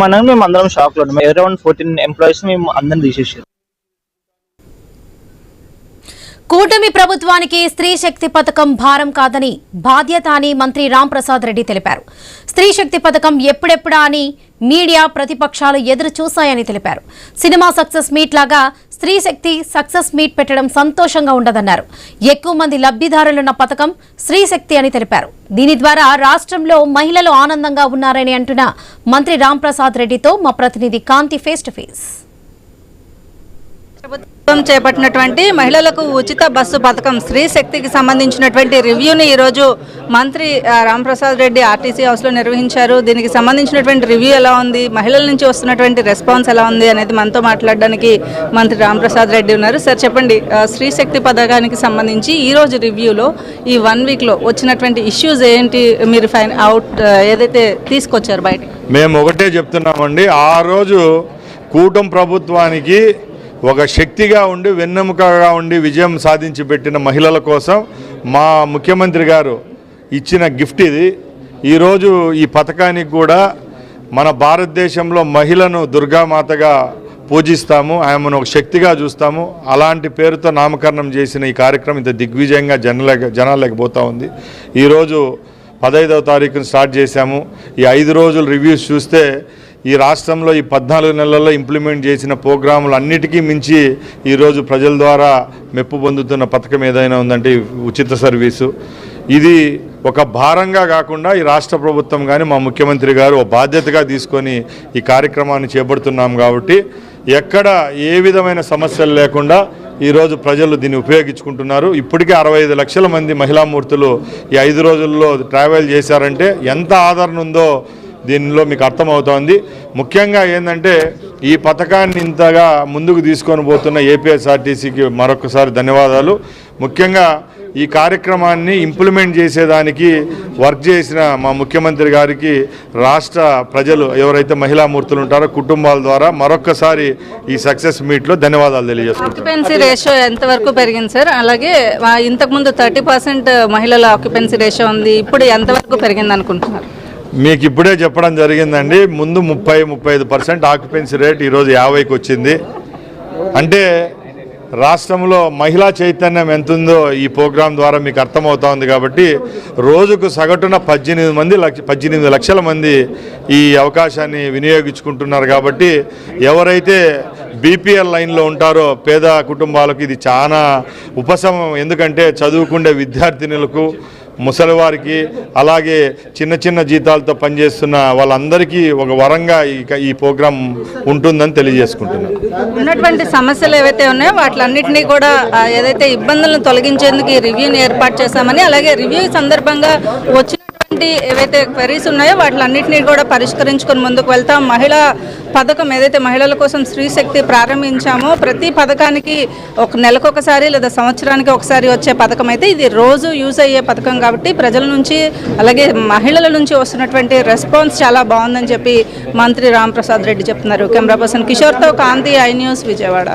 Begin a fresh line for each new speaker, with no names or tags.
మేము అందరం షాక్ లో ఉన్నాం. అరౌండ్ 14 ఎంప్లాయీస్ మేము అందరం తీసేసారు.
కూటమి ప్రభుత్వానికి స్త్రీ శక్తి పథకం భారం కాదని బాధ్యత అని మంత్రి రాంప్రసాద్ రెడ్డి తెలిపారు. స్త్రీ శక్తి పథకం ఎప్పుడెప్పుడా అని మీడియా ప్రతిపక్షాలు ఎదురు చూశాయని తెలిపారు. సినిమా సక్సెస్ మీట్ లాగా స్త్రీ శక్తి సక్సెస్ మీట్ పెట్టడం సంతోషంగా ఉండదన్నారు. ఎక్కువ మంది లబ్ధిదారులున్న పథకం స్త్రీ శక్తి అని తెలిపారు. దీని ద్వారా రాష్ట్రంలో మహిళలు ఆనందంగా ఉన్నారని అంటున్న మంత్రి రాంప్రసాద్ రెడ్డితో మా ప్రతినిధి కాంతి ఫేస్ టు ఫేస్.
ప్రభుత్వం చేపట్టినటువంటి మహిళలకు ఉచిత బస్సు పథకం స్త్రీ శక్తికి సంబంధించినటువంటి రివ్యూని ఈరోజు మంత్రి రాంప్రసాద్ రెడ్డి ఆర్టీసీ హౌస్లో నిర్వహించారు. దీనికి సంబంధించినటువంటి రివ్యూ ఎలా ఉంది, మహిళల నుంచి వస్తున్నటువంటి రెస్పాన్స్ ఎలా ఉంది అనేది మనతో మాట్లాడడానికి మంత్రి రాంప్రసాద్ రెడ్డి ఉన్నారు. సార్ చెప్పండి, స్త్రీ శక్తి పథకానికి సంబంధించి ఈరోజు రివ్యూలో ఈ 1 వీక్లో వచ్చినటువంటి ఇష్యూస్ ఏంటి, మీరు ఏదైతే తీసుకొచ్చారు బయట?
మేము ఒకటే చెప్తున్నామండి, ఆ రోజు కూటమి ప్రభుత్వానికి ఒక శక్తిగా ఉండి వెన్నెముకగా ఉండి విజయం సాధించి పెట్టిన మహిళల కోసం మా ముఖ్యమంత్రి గారు ఇచ్చిన గిఫ్ట్ ఇది. ఈరోజు ఈ పథకానికి కూడా మన భారతదేశంలో మహిళను దుర్గామాతగా పూజిస్తాము, ఆమెను ఒక శక్తిగా చూస్తాము. అలాంటి పేరుతో నామకరణం చేసిన ఈ కార్యక్రమం ఇంత దిగ్విజయంగా జనాలకు పోతూ ఉంది. ఈరోజు 15వ తారీఖున స్టార్ట్ చేశాము. ఈ 5 రోజుల రివ్యూస్ చూస్తే ఈ రాష్ట్రంలో ఈ 14 నెలల్లో ఇంప్లిమెంట్ చేసిన ప్రోగ్రాములు అన్నిటికీ మించి ఈరోజు ప్రజల ద్వారా మెప్పు పొందుతున్న పథకం ఏదైనా ఉందంటే ఉచిత సర్వీసు. ఇది ఒక భారంగా కాకుండా ఈ రాష్ట్ర ప్రభుత్వం కానీ మా ముఖ్యమంత్రి గారు ఒక బాధ్యతగా తీసుకొని ఈ కార్యక్రమాన్ని చేపడుతున్నాం కాబట్టి ఎక్కడ ఏ విధమైన సమస్యలు లేకుండా ఈరోజు ప్రజలు దీన్ని ఉపయోగించుకుంటున్నారు. ఇప్పటికే 65 లక్షల మంది మహిళామూర్తులు ఈ 5 రోజుల్లో ట్రావెల్ చేశారంటే ఎంత ఆదరణ ఉందో దీనిలో మీకు అర్థమవుతోంది. ముఖ్యంగా ఏంటంటే ఈ పథకాన్ని ఇంతగా ముందుకు తీసుకొని పోతున్న ఏపీఎస్ఆర్టీసీకి మరొకసారి ధన్యవాదాలు. ముఖ్యంగా ఈ కార్యక్రమాన్ని ఇంప్లిమెంట్ చేసేదానికి వర్క్ చేసిన మా ముఖ్యమంత్రి గారికి రాష్ట్ర ప్రజలు ఎవరైతే మహిళామూర్తులు ఉంటారో కుటుంబాల ద్వారా మరొకసారి ఈ సక్సెస్ మీట్లో ధన్యవాదాలు తెలియజేస్తున్నాను.
ఆక్యుపెన్సీ రేషియో ఎంతవరకు పెరిగింది సార్? అలాగే ఇంతకుముందు 30% మహిళల ఆక్యుపెన్సీ రేషియో ఉంది, ఇప్పుడు ఎంతవరకు పెరిగింది అనుకుంటున్నారు?
మీకు ఇప్పుడే చెప్పడం జరిగిందండి. ముందు 30-35% ఆక్యుపెన్సీ రేట్ ఈరోజు 50కి వచ్చింది. అంటే రాష్ట్రంలో మహిళా చైతన్యం ఎంతుందో ఈ ప్రోగ్రాం ద్వారా మీకు అర్థమవుతోంది. కాబట్టి రోజుకు సగటున 18 లక్షల మంది ఈ అవకాశాన్ని వినియోగించుకుంటున్నారు. కాబట్టి ఎవరైతే బీపీఎల్ లైన్లో ఉంటారో పేద కుటుంబాలకు ఇది చాలా ఉపశమనం. ఎందుకంటే చదువుకునే విద్యార్థినులకు, ముసలివారికి, అలాగే చిన్న జీతాలతో పనిచేస్తున్న వాళ్ళందరికీ ఒక వరంగా ఈ ప్రోగ్రాం ఉంటుందని తెలియజేసుకుంటున్నాను.
ఉన్నటువంటి సమస్యలు ఏవైతే ఉన్నాయో వాటిలన్నింటినీ కూడా ఏదైతే ఇబ్బందులను తొలగించేందుకు ఈ రివ్యూని ఏర్పాటు చేశామని, అలాగే రివ్యూ సందర్భంగా వచ్చినటువంటి ఏవైతే క్వెరీస్ ఉన్నాయో వాటిలన్నింటినీ కూడా పరిష్కరించుకొని ముందుకు వెళ్తాం. మహిళా పథకం ఏదైతే మహిళల కోసం స్త్రీ శక్తి ప్రారంభించామో ప్రతి పథకానికి ఒక నెలకొకసారి లేదా సంవత్సరానికి ఒకసారి వచ్చే పథకం అయితే ఇది రోజు యూజ్ అయ్యే పథకం కాబట్టి ప్రజల నుంచి అలాగే మహిళల నుంచి వస్తున్నటువంటి రెస్పాన్స్ చాలా బాగుందని చెప్పి మంత్రి రాంప్రసాద్ రెడ్డి చెప్తున్నారు. కెమెరా పర్సన్ కిషోర్తో కాంతి, ఐ న్యూస్, విజయవాడ.